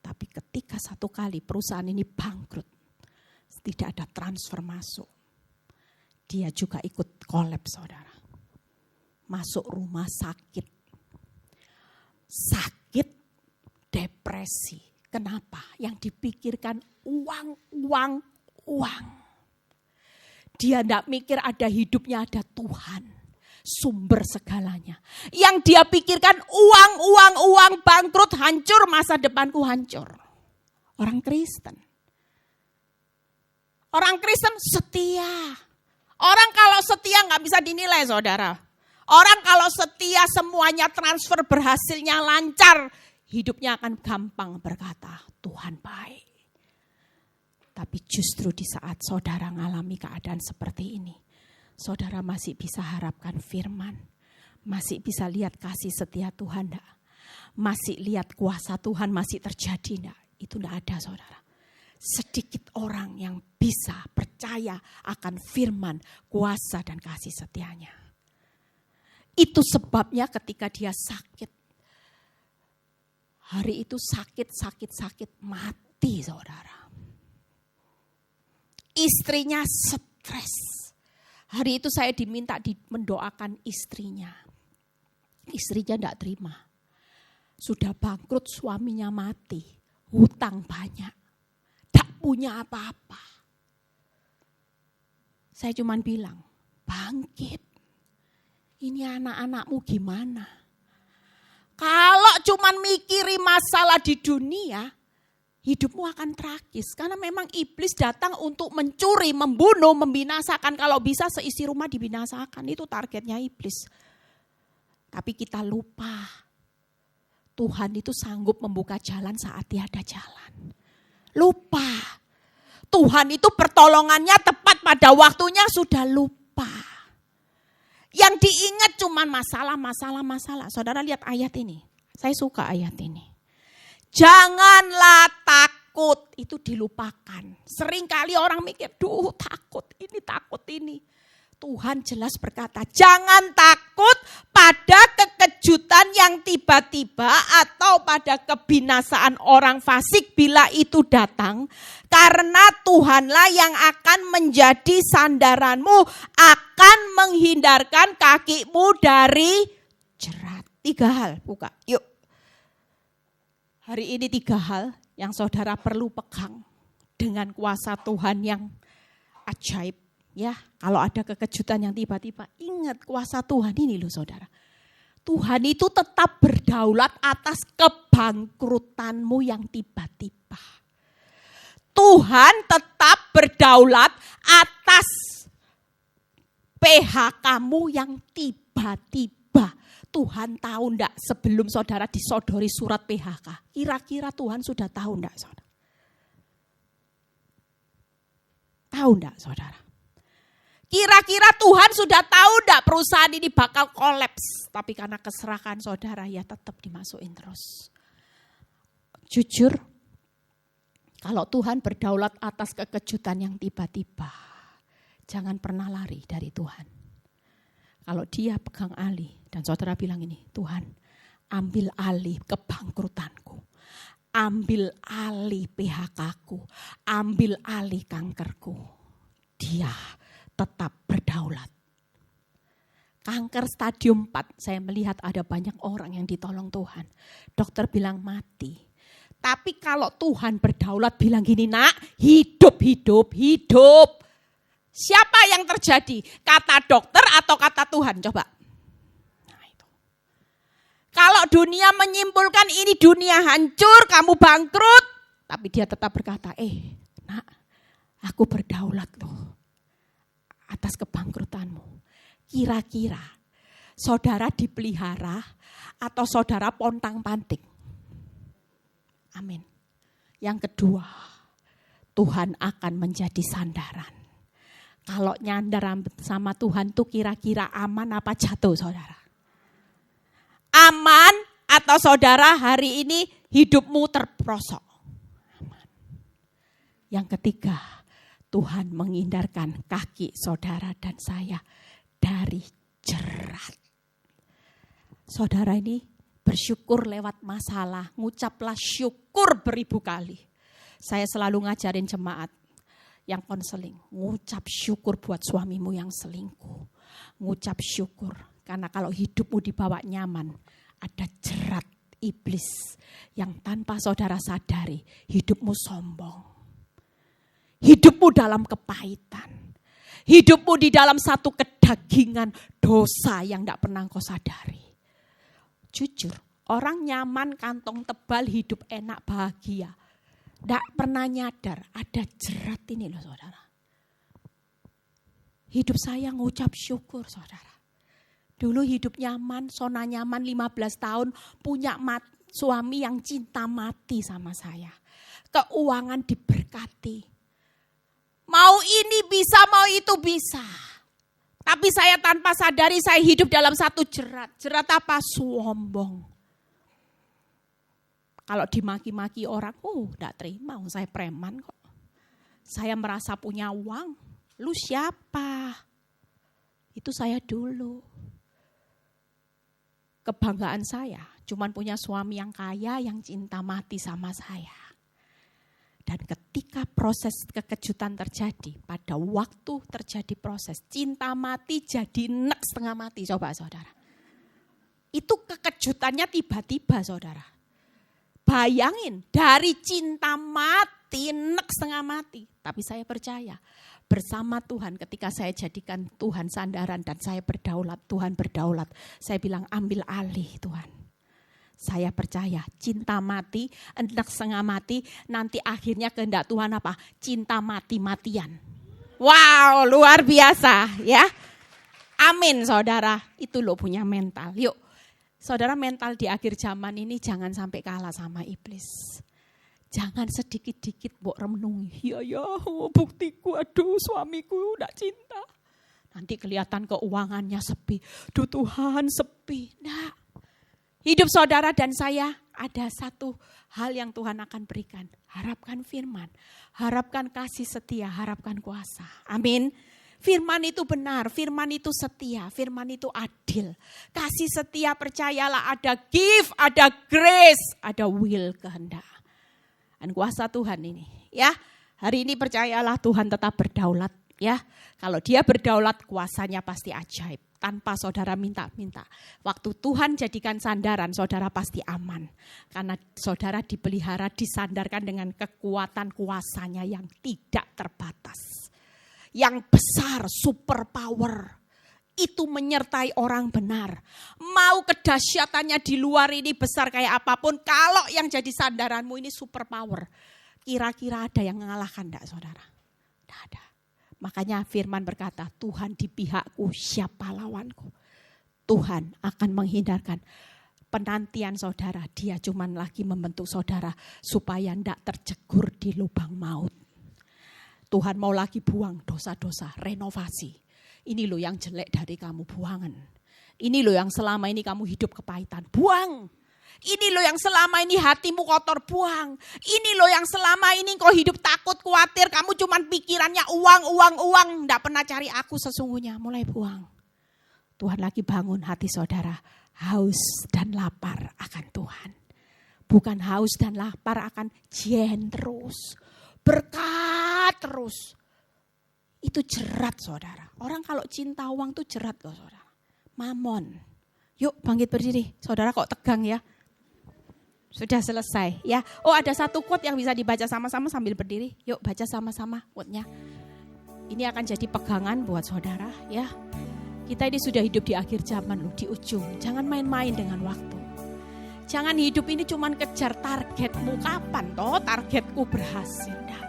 Tapi ketika satu kali perusahaan ini bangkrut, tidak ada transfer masuk. Dia juga ikut kolaps saudara. Masuk rumah sakit. Sakit, depresi. Kenapa? Yang dipikirkan uang. Dia tidak mikir ada hidupnya, ada Tuhan. Sumber segalanya. Yang dia pikirkan uang, bangkrut, hancur, masa depanku hancur. Orang Kristen setia. Orang kalau setia gak bisa dinilai saudara. Orang kalau setia semuanya transfer berhasilnya lancar. hidupnya akan gampang berkata, Tuhan baik. Tapi justru di saat saudara mengalami keadaan seperti ini, saudara masih bisa harapkan firman, masih bisa lihat kasih setia Tuhan enggak? Masih lihat kuasa Tuhan masih terjadi enggak? Itu enggak ada saudara. Sedikit orang yang bisa percaya akan firman, kuasa dan kasih setianya. Itu sebabnya ketika dia sakit, hari itu sakit, mati saudara. Istrinya stres. Hari itu saya diminta mendoakan istrinya. Istrinya tidak terima. Sudah bangkrut, suaminya mati. Hutang banyak. Tak punya apa-apa. Saya cuma bilang, bangkit. Ini anak-anakmu gimana? Kalau cuma mikiri masalah di dunia, hidupmu akan tragis. Karena memang iblis datang untuk mencuri, membunuh, membinasakan. Kalau bisa seisi rumah dibinasakan. Itu targetnya iblis. Tapi kita lupa. Tuhan itu sanggup membuka jalan saat tiada jalan. Lupa. Tuhan itu pertolongannya tepat pada waktunya sudah lupa. Yang diingat cuma masalah. Saudara lihat ayat ini. Saya suka ayat ini. Janganlah takut, itu dilupakan. Seringkali orang mikir, takut ini. Tuhan jelas berkata, jangan takut pada kekejutan yang tiba-tiba atau pada kebinasaan orang fasik bila itu datang. Karena Tuhanlah yang akan menjadi sandaranmu, akan menghindarkan kakimu dari jerat. 3 hal, buka, yuk. Hari ini 3 hal yang saudara perlu pegang dengan kuasa Tuhan yang ajaib. Ya, kalau ada kekejutan yang tiba-tiba, ingat kuasa Tuhan ini loh saudara. Tuhan itu tetap berdaulat atas kebangkrutanmu yang tiba-tiba. Tuhan tetap berdaulat atas PHK-mu yang tiba-tiba. Tuhan tahu enggak sebelum saudara disodori surat PHK? Kira-kira Tuhan sudah tahu enggak saudara? Tahu enggak saudara? Kira-kira Tuhan sudah tahu enggak perusahaan ini bakal kolaps? Tapi karena keserahan saudara ya tetap dimasukin terus. Jujur, kalau Tuhan berdaulat atas kekejutan yang tiba-tiba, jangan pernah lari dari Tuhan. Kalau dia pegang alih dan saudara bilang ini, Tuhan ambil alih kebangkrutanku, ambil alih PHK-ku, ambil alih kankerku. Dia tetap berdaulat. Kanker stadium 4, saya melihat ada banyak orang yang ditolong Tuhan. Dokter bilang mati. Tapi kalau Tuhan berdaulat bilang gini, nak, hidup. Siapa yang terjadi? Kata dokter atau kata Tuhan? Coba. Nah itu. Kalau dunia menyimpulkan ini dunia hancur, kamu bangkrut. Tapi dia tetap berkata, nak, aku berdaulat loh atas kebangkrutanmu. Kira-kira saudara dipelihara atau saudara pontang-panting? Amin. Yang kedua, Tuhan akan menjadi sandaran. Kalau nyandar sama Tuhan tuh kira-kira aman apa jatuh saudara? Aman atau saudara hari ini hidupmu terperosok? Aman. Yang ketiga, Tuhan menghindarkan kaki saudara dan saya dari jerat. Saudara ini bersyukur lewat masalah, ngucaplah syukur beribu kali. Saya selalu ngajarin jemaat yang konseling, ngucap syukur buat suamimu yang selingkuh. Ngucap syukur, karena kalau hidupmu dibawa nyaman, ada jerat iblis yang tanpa saudara sadari, hidupmu sombong. Hidupmu dalam kepahitan. Hidupmu di dalam satu kedagingan dosa yang tidak pernah kau sadari. Jujur, orang nyaman, kantong tebal, hidup enak, bahagia. Tidak pernah nyadar ada jerat ini loh saudara. Hidup saya ngucap syukur saudara. Dulu hidup nyaman, zona nyaman 15 tahun, punya suami yang cinta mati sama saya. Keuangan diberkati. Mau ini bisa, mau itu bisa. Tapi saya tanpa sadari saya hidup dalam satu jerat. Jerat apa? Sombong. Kalau dimaki-maki orang, enggak terima, saya preman kok. Saya merasa punya uang. Lu siapa? Itu saya dulu. Kebanggaan saya cuman punya suami yang kaya, yang cinta mati sama saya. Dan ketika proses kekejutan terjadi, pada waktu terjadi proses cinta mati jadi nek setengah mati. Coba saudara. Itu kekejutannya tiba-tiba saudara. Bayangin dari cinta mati nek setengah mati. Tapi saya percaya bersama Tuhan ketika saya jadikan Tuhan sandaran dan saya berdaulat, Tuhan berdaulat. Saya bilang ambil alih Tuhan. Saya percaya cinta mati, hendak setengah mati, nanti akhirnya kehendak Tuhan apa? Cinta mati-matian. Wow, luar biasa ya. Amin saudara, itu lo punya mental. Yuk, saudara mental di akhir zaman ini jangan sampai kalah sama iblis. Jangan sedikit-dikit mbok renungi. Ya, buktiku aduh suamiku udah cinta. Nanti kelihatan keuangannya sepi. Duh Tuhan sepi. Nah, hidup saudara dan saya ada satu hal yang Tuhan akan berikan. Harapkan firman, harapkan kasih setia, harapkan kuasa. Amin. Firman itu benar, firman itu setia, firman itu adil. Kasih setia percayalah ada gift, ada grace, ada will kehendak. Dan kuasa Tuhan ini ya. Hari ini percayalah Tuhan tetap berdaulat ya. Kalau dia berdaulat kuasanya pasti ajaib. Tanpa saudara minta-minta. Waktu Tuhan jadikan sandaran, saudara pasti aman. Karena saudara dipelihara, disandarkan dengan kekuatan kuasanya yang tidak terbatas. Yang besar, super power. Itu menyertai orang benar. Mau kedahsyatannya di luar ini besar kayak apapun. Kalau yang jadi sandaranmu ini super power. Kira-kira ada yang mengalahkan enggak saudara? Tidak ada. Makanya firman berkata, Tuhan di pihakku, siapa lawanku? Tuhan akan menghindarkan penantian saudara. Dia cuma lagi membentuk saudara supaya tidak terjegur di lubang maut. Tuhan mau lagi buang dosa-dosa, renovasi. Ini loh yang jelek dari kamu, buangan. Ini loh yang selama ini kamu hidup kepahitan, buang. Ini loh yang selama ini hatimu kotor, buang. Ini loh yang selama ini kau hidup takut, khawatir. Kamu cuma pikirannya uang. Tidak pernah cari aku sesungguhnya. Mulai buang. Tuhan lagi bangun hati saudara. Haus dan lapar akan Tuhan. Bukan haus dan lapar akan jen terus. Berkat terus. Itu jerat saudara. Orang kalau cinta uang itu jerat loh saudara. Mamon. Yuk bangkit berdiri. Saudara kok tegang ya? Sudah selesai ya. Oh ada satu quote yang bisa dibaca sama-sama sambil berdiri. Yuk baca sama-sama quote-nya. Ini akan jadi pegangan buat saudara ya. Kita ini sudah hidup di akhir zaman loh, di ujung. Jangan main-main dengan waktu. Jangan hidup ini cuman kejar targetmu kapan toh targetku berhasil. Nah,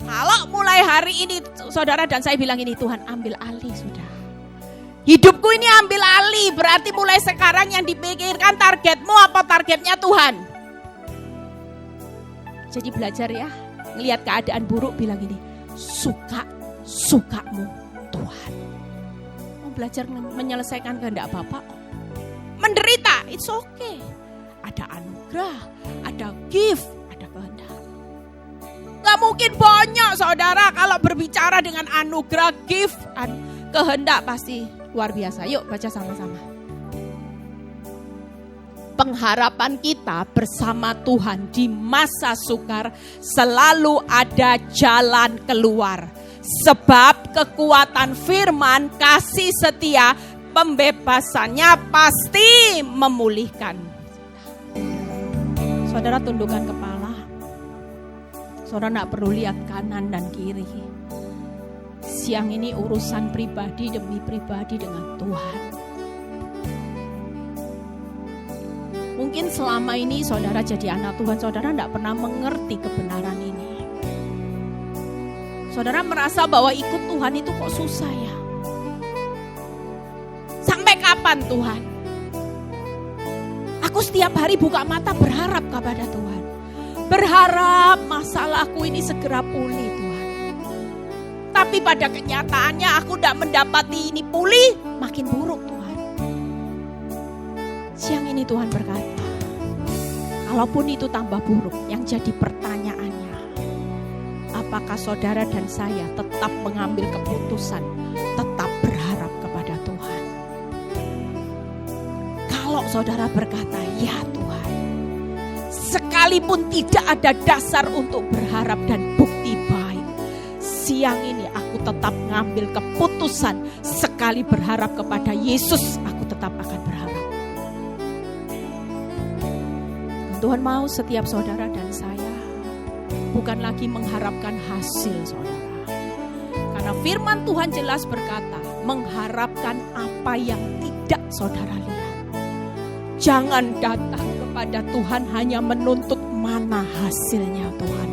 kalau mulai hari ini saudara dan saya bilang ini Tuhan ambil alih sudah. Hidupku ini ambil alih, berarti mulai sekarang yang dipikirkan targetmu apa targetnya Tuhan. Jadi belajar ya, ngelihat keadaan buruk bilang ini, sukamu Tuhan. Mau belajar menyelesaikan kehendak Bapak, menderita, it's okay. Ada anugerah, ada gift, ada kehendak. Gak mungkin banyak saudara kalau berbicara dengan anugerah, gift, kehendak pasti luar biasa. Yuk baca sama-sama. Pengharapan kita bersama Tuhan di masa sukar selalu ada jalan keluar. Sebab kekuatan firman, kasih setia, pembebasannya pasti memulihkan. Saudara tundukkan kepala. Saudara tidak perlu lihat kanan dan kiri. Siang ini urusan pribadi demi pribadi dengan Tuhan. Mungkin selama ini saudara jadi anak Tuhan, saudara tidak pernah mengerti kebenaran ini. Saudara merasa bahwa ikut Tuhan itu kok susah ya. Sampai kapan Tuhan? Aku setiap hari buka mata berharap kepada Tuhan. Berharap masalahku ini segera pulih Tuhan. Tapi pada kenyataannya aku tidak mendapati ini pulih, makin buruk Tuhan. Siang ini Tuhan berkata, kalaupun itu tambah buruk, yang jadi pertanyaannya, apakah saudara dan saya tetap mengambil keputusan, tetap berharap kepada Tuhan? Kalau saudara berkata, ya Tuhan, sekalipun tidak ada dasar untuk berharap dan bukti baik, siang ini aku tetap mengambil keputusan, sekali berharap kepada Yesus, aku tetap akan berharap. Tuhan mau setiap saudara dan saya bukan lagi mengharapkan hasil saudara. Karena firman Tuhan jelas berkata, mengharapkan apa yang tidak saudara lihat. Jangan datang kepada Tuhan hanya menuntut mana hasilnya Tuhan.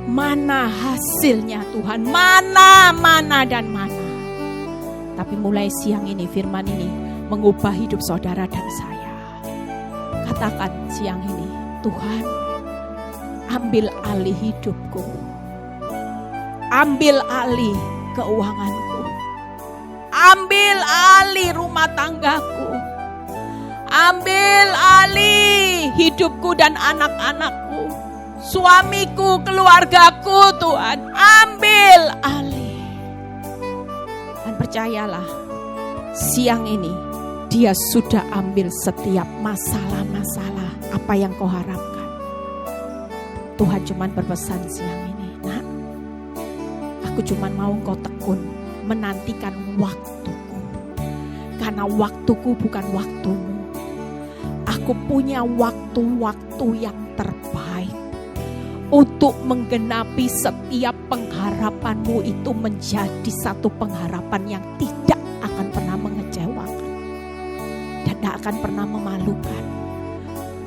Mana hasilnya Tuhan, mana dan mana. Tapi mulai siang ini firman ini mengubah hidup saudara dan saya. Katakan siang ini, Tuhan, ambil alih hidupku. Ambil alih keuanganku. Ambil alih rumah tanggaku. Ambil alih hidupku dan anak-anakku. Suamiku, keluargaku Tuhan. Ambil alih. Dan percayalah, siang ini Dia sudah ambil setiap masalah-masalah apa yang kau harapkan. Tuhan cuma berpesan siang ini, nak, aku cuma mau kau tekun menantikan waktuku. Karena waktuku bukan waktumu. Aku punya waktu-waktu yang terbaik untuk menggenapi setiap pengharapanmu itu menjadi satu pengharapan yang tidak akan pernah mengecewakan. Dan tidak akan pernah memalukan.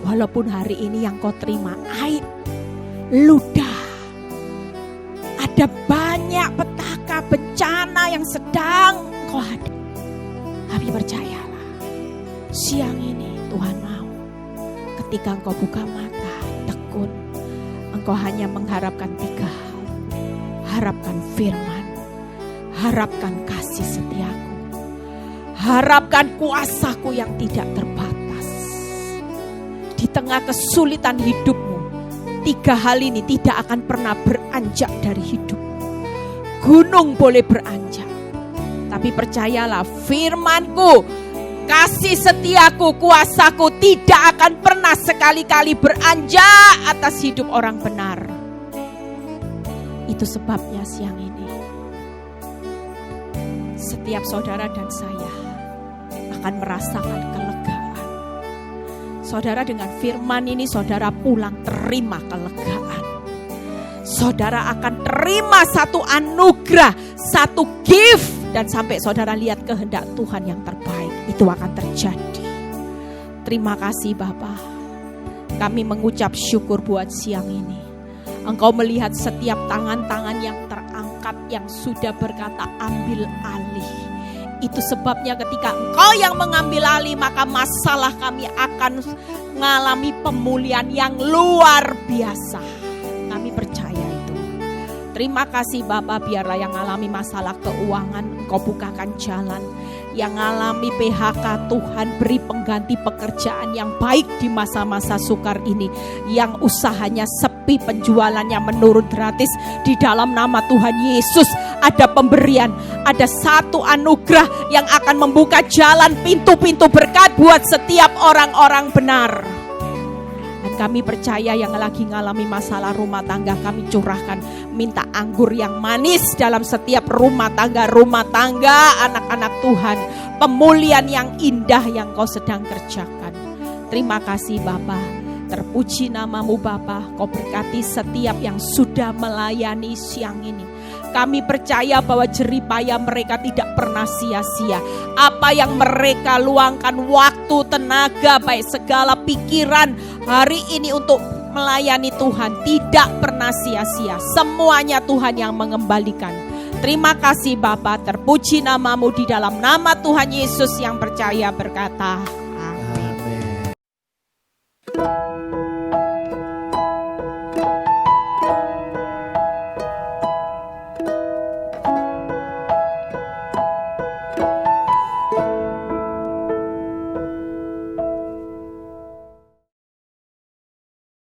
Walaupun hari ini yang kau terima aib, ludah, ada banyak petaka, bencana yang sedang kau hadapi. Tapi percayalah, siang ini Tuhan mau ketika engkau buka mata, tekun, engkau hanya mengharapkan 3 hal. Harapkan firman, harapkan kasih setiaku, harapkan kuasaku yang tidak terbatas. Di tengah kesulitan hidupmu, 3 hal ini tidak akan pernah beranjak dari hidup. Gunung boleh beranjak, tapi percayalah firmanku, kasih setiaku, kuasaku tidak akan pernah sekali-kali beranjak atas hidup orang benar. Itu sebabnya siang ini setiap saudara dan saya akan merasakan kelegaan. Saudara, dengan firman ini saudara pulang terima kelegaan. Saudara akan terima satu anugerah, satu gift, dan sampai saudara lihat kehendak Tuhan yang terbaik. Itu akan terjadi. Terima kasih Bapa. Kami mengucap syukur buat siang ini. Engkau melihat setiap tangan-tangan yang terangkat yang sudah berkata ambil alih. Itu sebabnya ketika engkau yang mengambil alih, maka masalah kami akan mengalami pemulihan yang luar biasa. Kami percaya itu. Terima kasih Bapak, biarlah yang mengalami masalah keuangan engkau bukakan jalan. Yang mengalami PHK, Tuhan beri pengganti pekerjaan yang baik di masa-masa sukar ini. Yang usahanya sepi, penjualannya menurun gratis, di dalam nama Tuhan Yesus ada pemberian, ada satu anugerah yang akan membuka jalan, pintu-pintu berkat buat setiap orang-orang benar. Dan kami percaya yang lagi ngalami masalah rumah tangga, kami curahkan, minta anggur yang manis dalam setiap rumah tangga anak-anak Tuhan. Pemulihan yang indah yang kau sedang kerjakan. Terima kasih Bapa. Terpuji namamu Bapa. Kau berkati setiap yang sudah melayani siang ini. Kami percaya bahwa jeripaya mereka tidak pernah sia-sia. Apa yang mereka luangkan waktu, tenaga, baik segala pikiran hari ini untuk melayani Tuhan tidak pernah sia-sia. Semuanya Tuhan yang mengembalikan. Terima kasih Bapa, terpuji namamu, di dalam nama Tuhan Yesus yang percaya berkata